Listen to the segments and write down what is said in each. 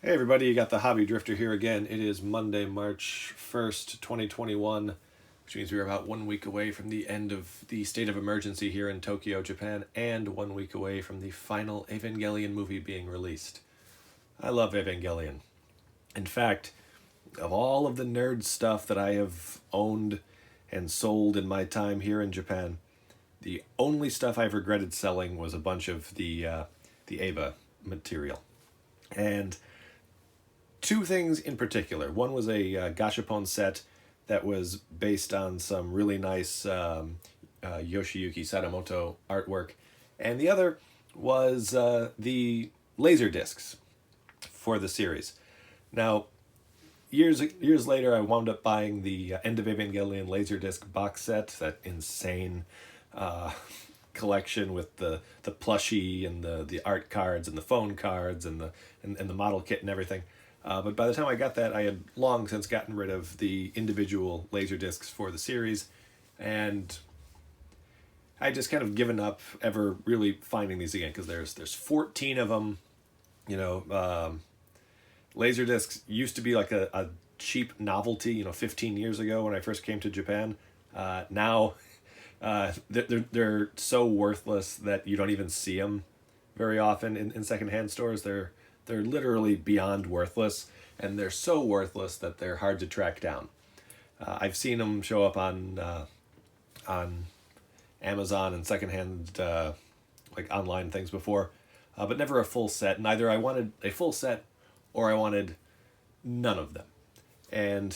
Hey everybody, you got the Hobby Drifter here again. It is Monday, March 1st, 2021, which means we're about 1 week away from the end of the state of emergency here in Tokyo, Japan, and 1 week away from the final Evangelion movie being released. I love Evangelion. In fact, of all of the nerd stuff that I have owned and sold in my time here in Japan, the only stuff I've regretted selling was a bunch of the Eva material. And two things in particular. One was a gashapon set that was based on some really nice Yoshiyuki Sadamoto artwork, and the other was the Laserdiscs for the series. Now, years later, I wound up buying the End of Evangelion Laserdisc box set, that insane collection with the plushie and the art cards and the phone cards and the model kit and everything. But by the time I got that, I had long since gotten rid of the individual Laserdiscs for the series, and I just kind of given up ever really finding these again, because there's 14 of them. You know, Laserdiscs used to be like a cheap novelty, 15 years ago when I first came to Japan. Now, they're so worthless that you don't even see them very often in secondhand stores. They're literally beyond worthless, and they're so worthless that they're hard to track down. I've seen them show up on Amazon and secondhand like online things before, but never a full set. And either I wanted a full set or I wanted none of them. And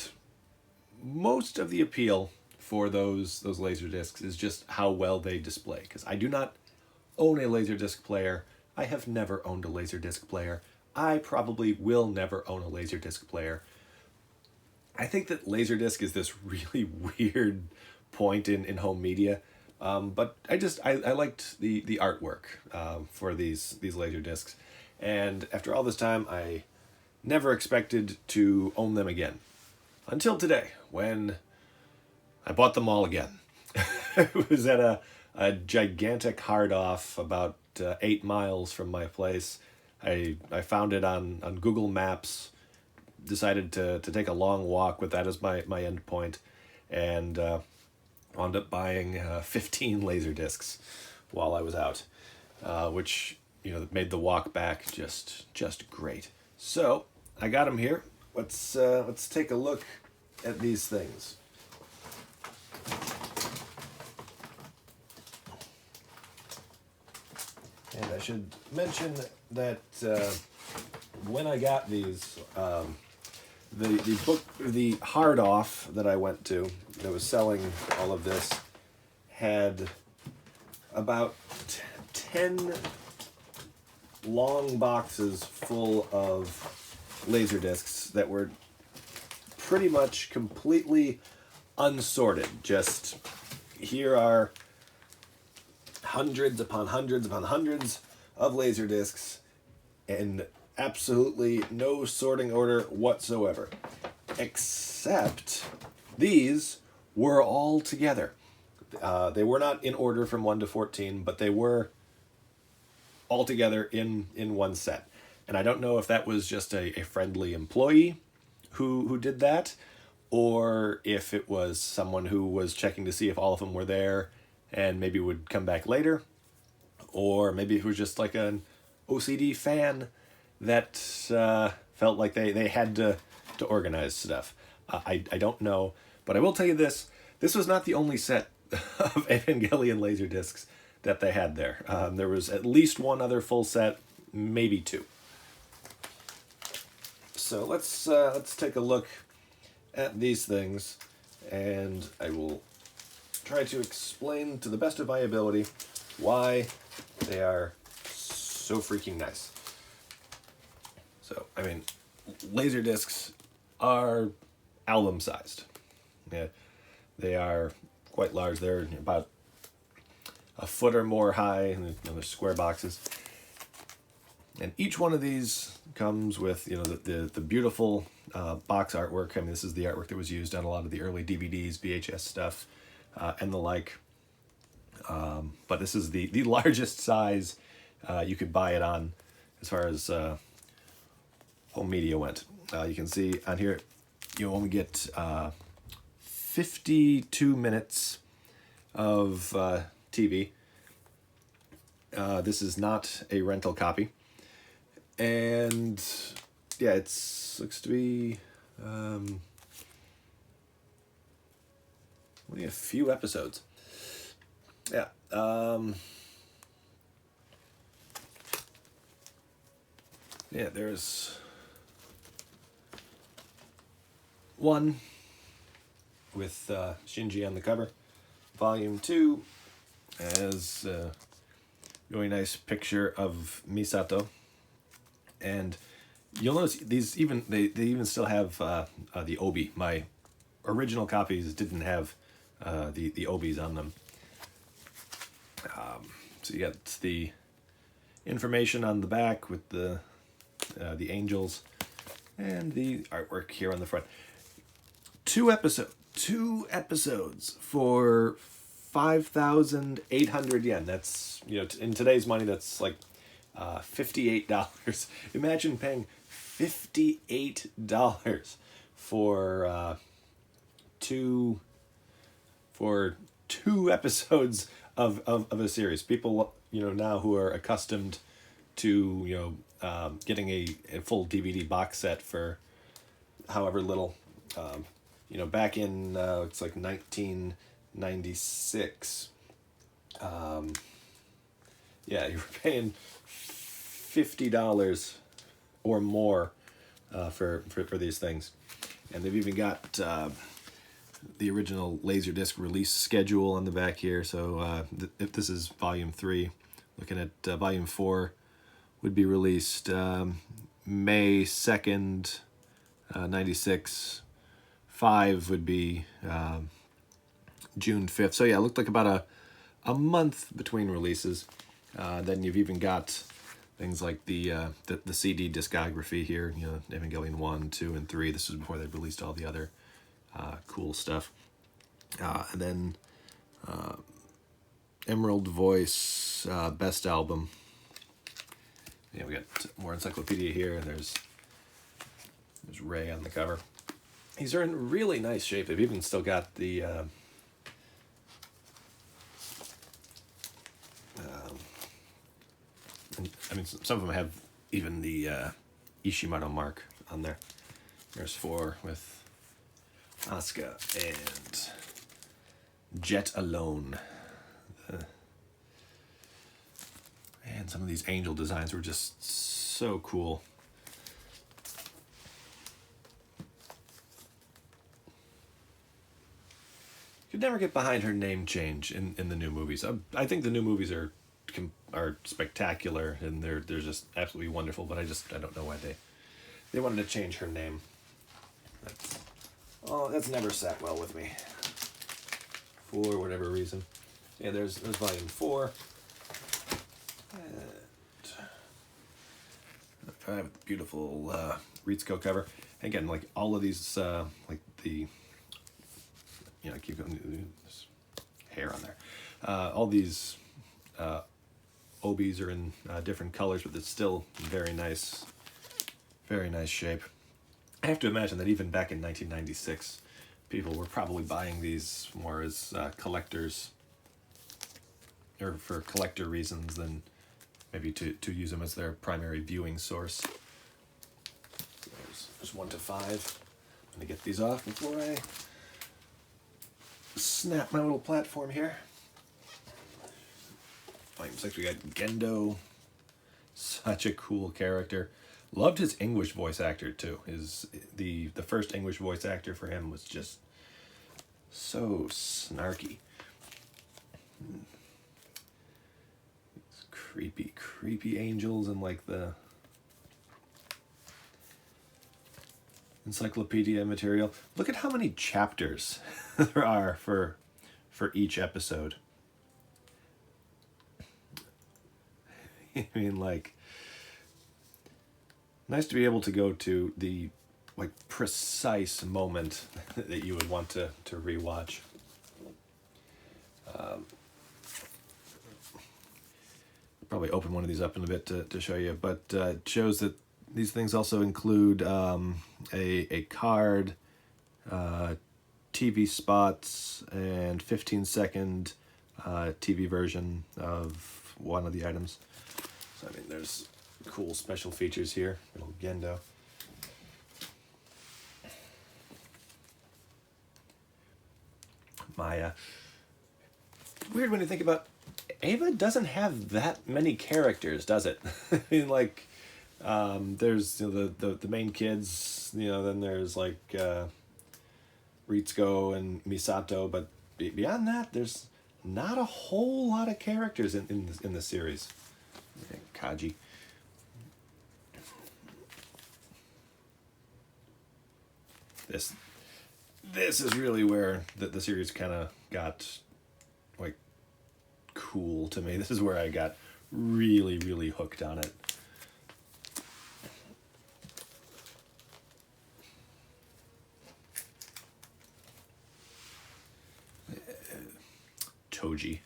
most of the appeal for those Laserdiscs is just how well they display, because I do not own a Laserdisc player. I have never owned a Laserdisc player. I probably will never own a Laserdisc player. I think that Laserdisc is this really weird point in home media, but I liked the artwork for these Laserdiscs, and after all this time, I never expected to own them again. Until today, when I bought them all again. It was at a gigantic hard-off about 8 miles from my place. I found it on Google Maps, decided to take a long walk with that as my end point, and wound up buying 15 Laserdiscs while I was out, which made the walk back just great. So I got them here. Let's take a look at these things. And I should mention that when I got these, the hard off that I went to that was selling all of this had about 10 long boxes full of Laserdiscs that were pretty much completely unsorted. Just here are hundreds upon hundreds upon hundreds of Laserdiscs in absolutely no sorting order whatsoever. Except these were all together. They were not in order from 1 to 14, but they were all together in one set. And I don't know if that was just a friendly employee who did that, or if it was someone who was checking to see if all of them were there and maybe would come back later, or maybe it was just like an OCD fan that felt like they had to organize stuff. I don't know, but I will tell you this was not the only set of Evangelion Laserdiscs that they had there. There was at least one other full set, maybe two. So let's take a look at these things, and I will try to explain to the best of my ability why they are so freaking nice. So, I mean, Laserdiscs are album-sized. Yeah, they are quite large. They're about a foot or more high, and they're square boxes. And each one of these comes with the beautiful box artwork. I mean, this is the artwork that was used on a lot of the early DVDs, VHS stuff, and the like. But this is the largest size you could buy it on, as far as home media went. You can see on here, you only get 52 minutes of TV. This is not a rental copy. And yeah, it's looks to be only a few episodes. Yeah. Yeah, there's one with Shinji on the cover. Volume 2 has a really nice picture of Misato. And you'll notice these even they even still have the obi. My original copies didn't have the obis on them. So you got the information on the back with the angels and the artwork here on the front. Two episodes for 5,800 yen. That's, in today's money, that's like $58. Imagine paying $58 for two episodes of a series. People, now who are accustomed to getting a full DVD box set for however little, back in it's like 1996. Yeah, you were paying $50 or more for these things, and they've even got the original Laserdisc release schedule on the back here. So if this is volume 3, looking at volume 4 would be released May 2nd, 96. 5 would be June 5th. So yeah, it looked like about a month between releases. Then you've even got things like the CD discography here, Evangelion 1, 2, and 3. This was before they released all the other cool stuff. And then Emerald Voice, Best Album. Yeah, we got more encyclopedia here, and there's Ray on the cover. These are in really nice shape. They've even still got the some of them have even the Ishimaro mark on there. There's 4 with Asuka and Jet Alone. And some of these angel designs were just so cool. Could never get behind her name change in the new movies. I think the new movies are spectacular, and they're just absolutely wonderful. But I don't know why they wanted to change her name. That's never sat well with me for whatever reason. Yeah, there's volume 4. And I have a beautiful Ritsuko cover. Again, like all of these, like the, keep going, there's hair on there. All these obis are in different colors, but it's still very nice shape. I have to imagine that even back in 1996, people were probably buying these more as collectors, or for collector reasons than maybe to use them as their primary viewing source. There's 1 to 5. I'm going to get these off before I snap my little platform here. Looks like we got Gendo. Such a cool character. Loved his English voice actor too. The first English voice actor for him was just so snarky. Creepy angels and like the encyclopedia material. Look at how many chapters there are for each episode. I mean, like, nice to be able to go to the precise moment that you would want to rewatch. Probably open one of these up in a bit to show you, but it shows that These things also include a card, TV spots, and 15-second TV version of one of the items. So, I mean, there's cool special features here. Little Gendo. Maya. Weird when you think about Ava doesn't have that many characters, does it? I mean, like, there's the main kids, then there's like Ritsuko and Misato, but beyond that, there's not a whole lot of characters in the series. Kaji. This is really where the series kind of got like cool to me. This is where I got really, really hooked on it. Toji.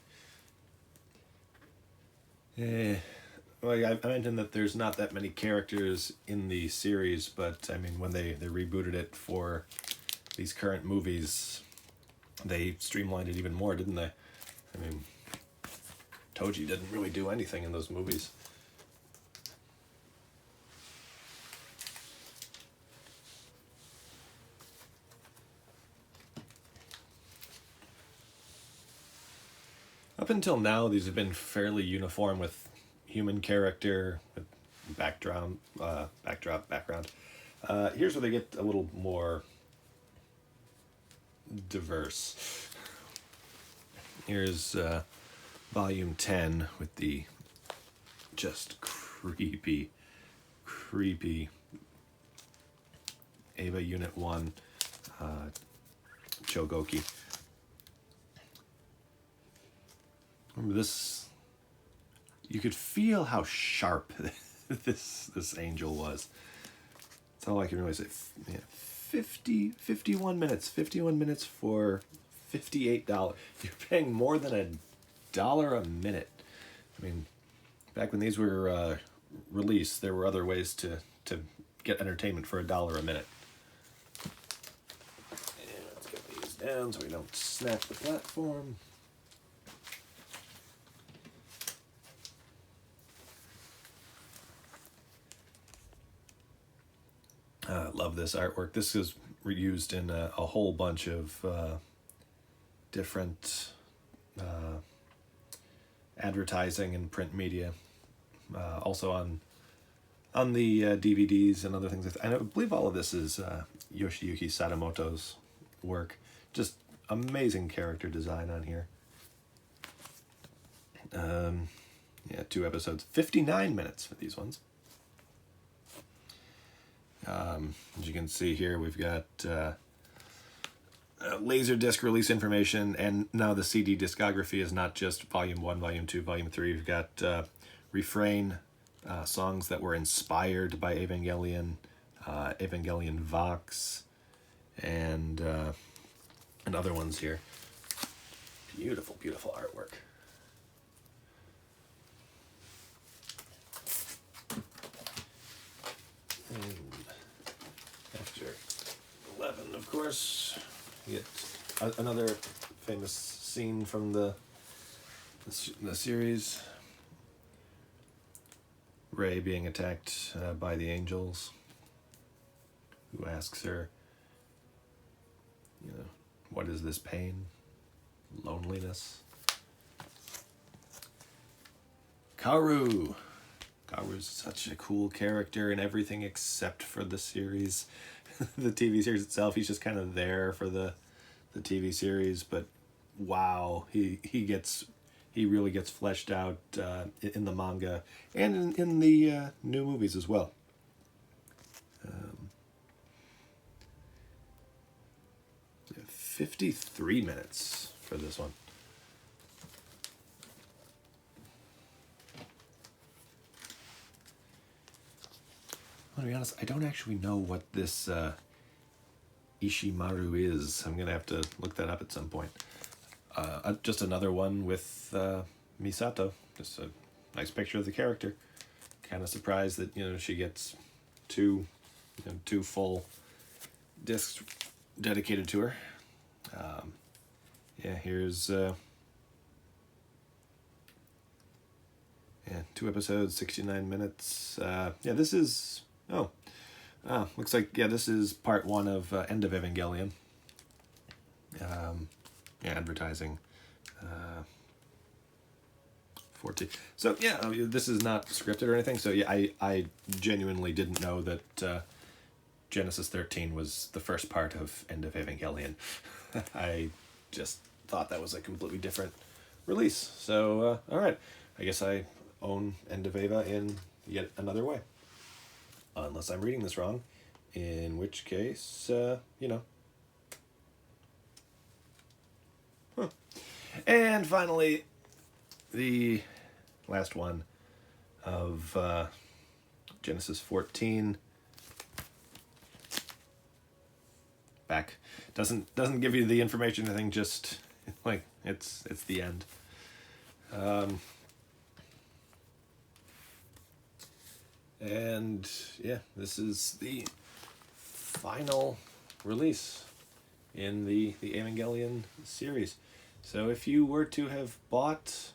Like I mentioned that there's not that many characters in the series, but I mean when they rebooted it for these current movies, they streamlined it even more, didn't they? I mean, Toji didn't really do anything in those movies. Up until now, these have been fairly uniform with human character, with background. Here's where they get a little more diverse. Here's volume 10 with the just creepy Ava Unit 1 Chogoki. Remember this, you could feel how sharp this angel was. That's all I can really say. 51 minutes for $58. You're paying more than $1 a minute. I mean, back when these were released, there were other ways to get entertainment for $1 a minute. And let's get these down so we don't snap the platform. Love this artwork. This is reused in a whole bunch of different advertising and print media. Also on the DVDs and other things. I believe all of this is Yoshiyuki Sadamoto's work. Just amazing character design on here. 2 episodes. 59 minutes for these ones. As you can see here, we've got Laserdisc release information, and now the CD discography is not just Volume 1, Volume 2, Volume 3. We've got Refrain, songs that were inspired by Evangelion, Evangelion Vox, and other ones here. Beautiful, beautiful artwork. And after 11, of course, you get another famous scene from the series. Rei being attacked by the angels, who asks her, what is this pain? Loneliness. Kaoru. Kaoru's such a cool character in everything except for the series. The TV series itself, he's just kind of there for the TV series, but wow, he really gets fleshed out in the manga and in the new movies as well. 53 minutes for this one. To be honest, I don't actually know what this Ishimaru is. I'm going to have to look that up at some point. Just another one with Misato. Just a nice picture of the character. Kind of surprised that, she gets two full discs dedicated to her. Yeah, here's 2 episodes, 69 minutes. Yeah, this is looks like this is part 1 of End of Evangelion. Advertising. 14. So yeah, this is not scripted or anything. So yeah, I genuinely didn't know that Genesis 13 was the first part of End of Evangelion. I just thought that was a completely different release. So all right, I guess I own End of Eva in yet another way. Unless I'm reading this wrong, in which case, Huh. And finally, the last one of Genesis 14. Back doesn't give you the information. I think just like it's the end. And yeah, this is the final release in the Evangelion series. So if you were to have bought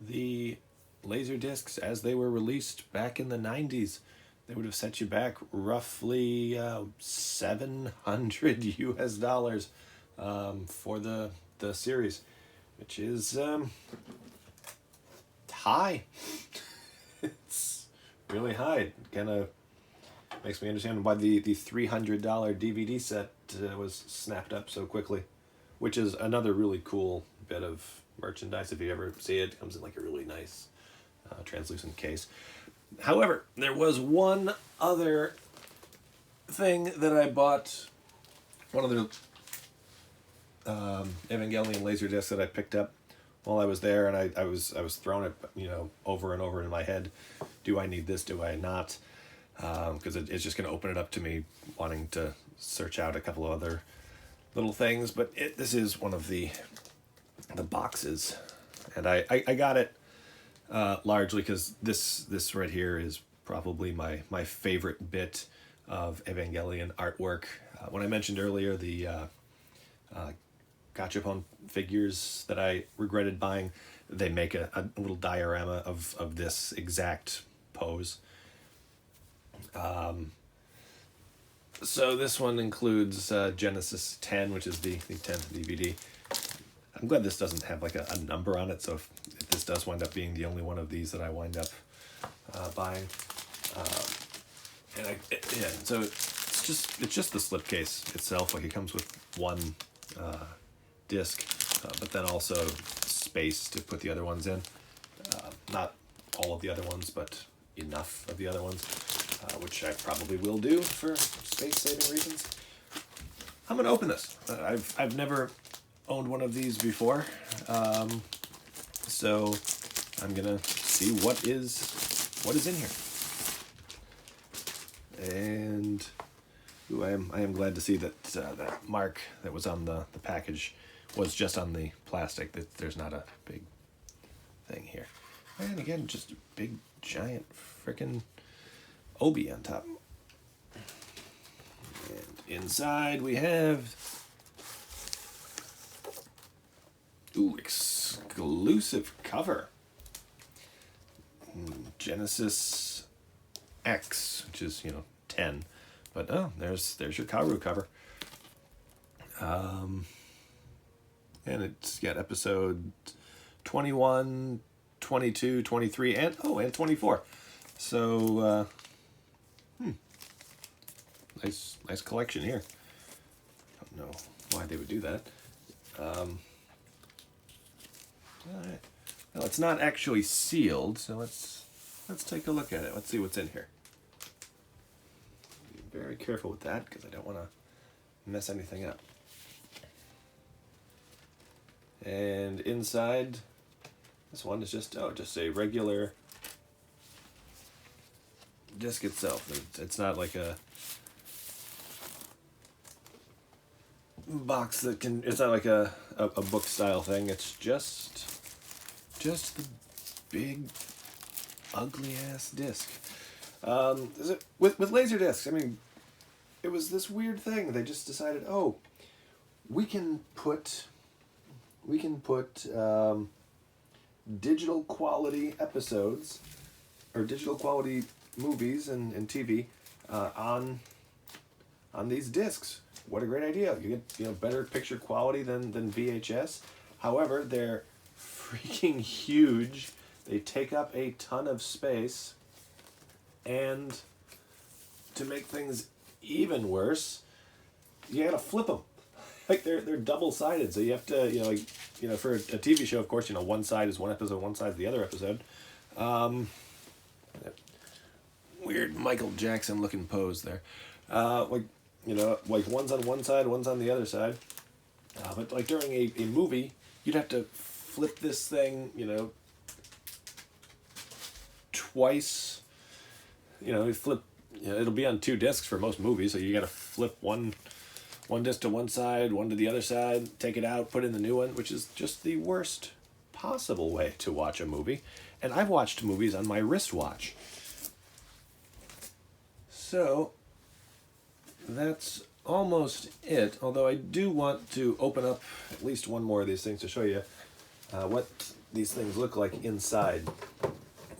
the Laserdiscs as they were released back in the 90s, they would have set you back roughly $700 US for the series, which is high. It's really high. It kind of makes me understand why the $300 DVD set was snapped up so quickly, which is another really cool bit of merchandise. If you ever see it, it comes in like a really nice translucent case. However, there was one other thing that I bought, one of the Evangelion Laserdiscs that I picked up while I was there, and I was throwing it over and over in my head. Do I need this? Do I not? Because it's just going to open it up to me wanting to search out a couple of other little things. But this is one of the boxes, and I got it largely because this right here is probably my favorite bit of Evangelion artwork. When I mentioned earlier the Gachapon figures that I regretted buying, they make a little diorama of this exact pose. So this one includes Genesis 10, which is the 10th DVD. I'm glad this doesn't have like a number on it, so if this does wind up being the only one of these that I wind up buying. So it's just the slipcase itself. Like, it comes with one disc, but then also space to put the other ones in. Not all of the other ones, but enough of the other ones, which I probably will do for space-saving reasons. I'm gonna open this. I've never owned one of these before, so I'm gonna see what is in here. And I am glad to see that that mark that was on the package was just on the plastic. That there's not a big thing here. And again, just a big giant frickin' obi on top. And inside we have exclusive cover. Genesis X, which is 10, but there's your Kaoru cover. And it's got episode 21, 22, 23, and 24. So nice collection here. Don't know why they would do that. All right. Well, it's not actually sealed, so let's take a look at it. Let's see what's in here. Be very careful with that because I don't want to mess anything up. And inside, this one is just a regular disc itself. It's not like a box that can. It's not like a book style thing. It's just the big ugly ass disc. With Laserdiscs, I mean, it was this weird thing. They just decided, oh, we can put digital quality episodes or digital quality movies and TV on these discs. What a great idea! You get better picture quality than VHS. However, they're freaking huge. They take up a ton of space, and to make things even worse, you gotta flip them. Like they're double sided, so you have to for a TV show, of course, one side is one episode, one side is the other episode. Weird Michael Jackson looking pose there. Like one's on one side, one's on the other side. But like during a movie, you'd have to flip this thing, twice. Flip. It'll be on 2 discs for most movies, so you got to flip one disc to one side, one to the other side, take it out, put in the new one, which is just the worst possible way to watch a movie. And I've watched movies on my wristwatch. So that's almost it, although I do want to open up at least one more of these things to show you what these things look like inside.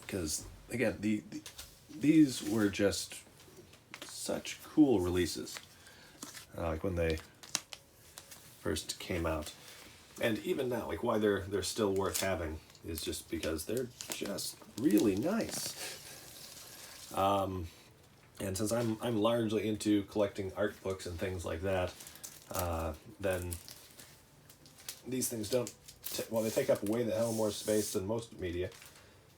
Because, again, these were just such cool releases, like when they first came out. And even now, like why they're still worth having is just because they're just really nice. And since I'm largely into collecting art books and things like that, then these things don't. They take up way the hell more space than most media.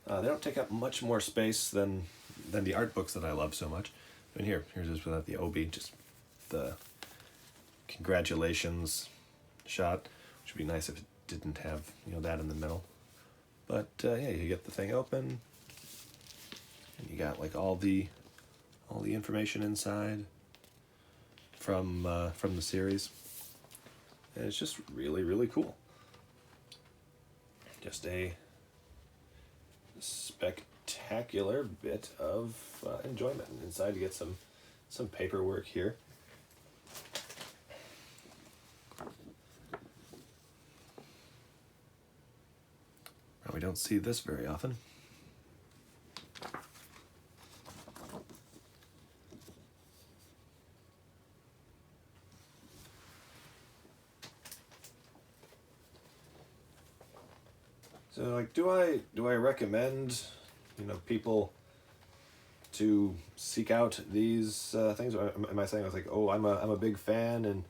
They don't take up much more space than the art books that I love so much. I mean, here's just without the OB, just the congratulations shot, which would be nice if it didn't have that in the middle. But you get the thing open, and you got like all the information inside from the series, and it's just really, really cool. Just a spectacular bit of enjoyment. And inside you get some paperwork here. We don't see this very often. So, like, do I recommend, people to seek out these things? Or am I saying I was like, oh, I'm a big fan and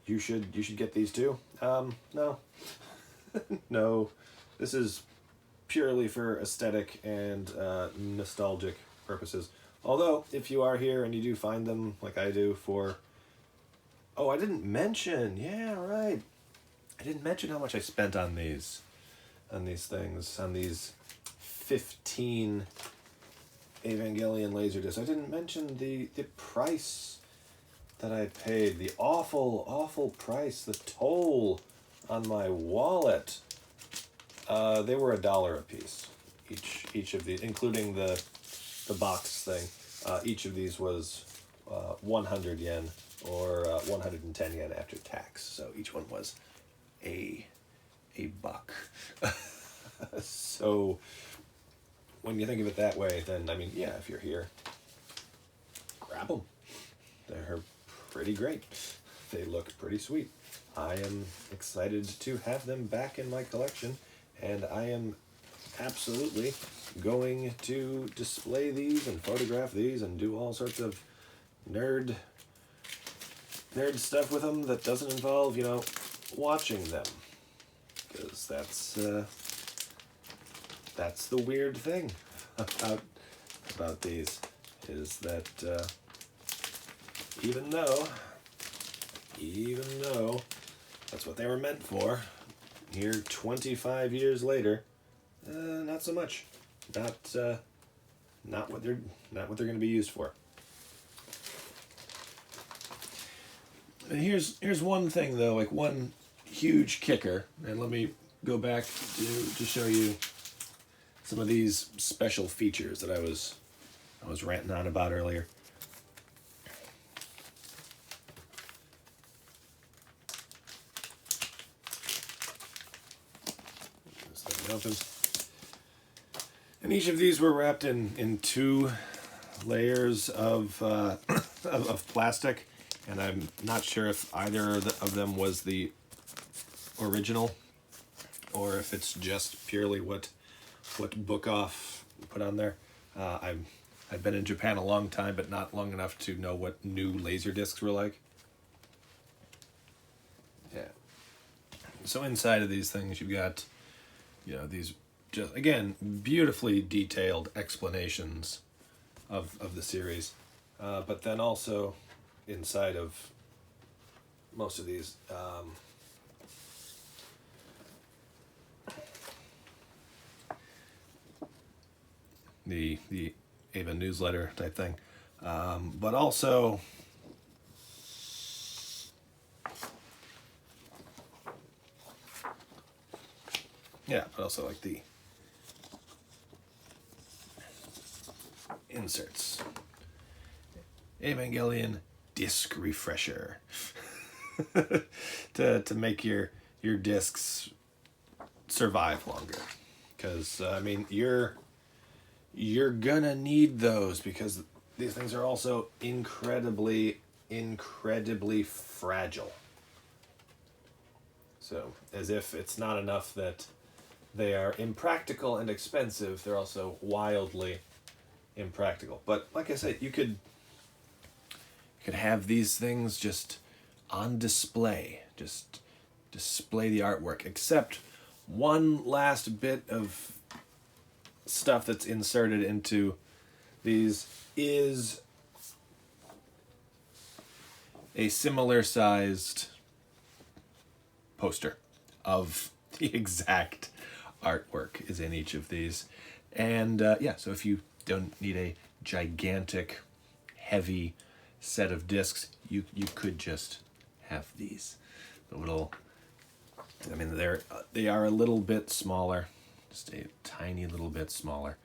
you should get these too? No, no. This is purely for aesthetic and nostalgic purposes. Although, if you are here and you do find them, like I do, oh, I didn't mention. Yeah, right. I didn't mention how much I spent on these things, on these 15 Evangelion Laserdiscs. I didn't mention the price that I paid, the awful price, the toll on my wallet. They were $1 a piece, each of these, including the box thing. Each of these was 100 yen, or 110 yen after tax. So each one was a buck. So when you think of it that way, then I mean, yeah, if you're here, grab them. They're pretty great. They look pretty sweet. I am excited to have them back in my collection, and I am absolutely going to display these and photograph these and do all sorts of nerd stuff with them that doesn't involve, watching them. Because that's the weird thing about these, is that even though that's what they were meant for, here 25 years later, not so much. Not what they're going to be used for. And here's one thing though, like one huge kicker, and let me go back to show you some of these special features that I was I was ranting on about earlier. This thing opens. And each of these were wrapped in 2 layers of of plastic, and I'm not sure if either of them was the original or if it's just purely what Book Off put on there. I've been in Japan a long time, but not long enough to know what new Laserdiscs were like. Yeah. So inside of these things, you've got, these just, again, beautifully detailed explanations of the series. But then also inside of most of these, the Ava newsletter type thing, but also like the inserts. Evangelion disc refresher to make your discs survive longer, because I mean you're gonna need those, because these things are also incredibly fragile. So as if it's not enough that they are impractical and expensive, they're also wildly impractical. But like I said, you could have these things just on display, just display the artwork, except one last bit of stuff that's inserted into these is a similar sized poster of the exact artwork is in each of these. And so if you don't need a gigantic, heavy set of discs, you could just have these. The little, I mean, they are a little bit smaller, just a tiny little bit smaller,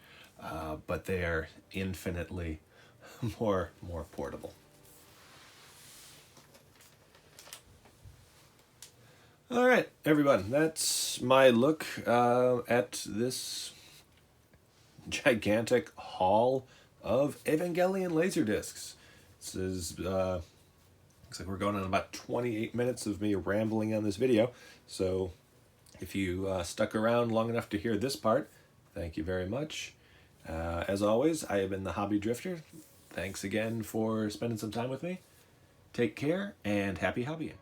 but they are infinitely more portable. All right, everyone, that's my look at this gigantic haul of Evangelion Laserdiscs. This is, looks like we're going on about 28 minutes of me rambling on this video, so if you stuck around long enough to hear this part, thank you very much. As always, I have been the Hobby Drifter. Thanks again for spending some time with me. Take care, and happy hobbying.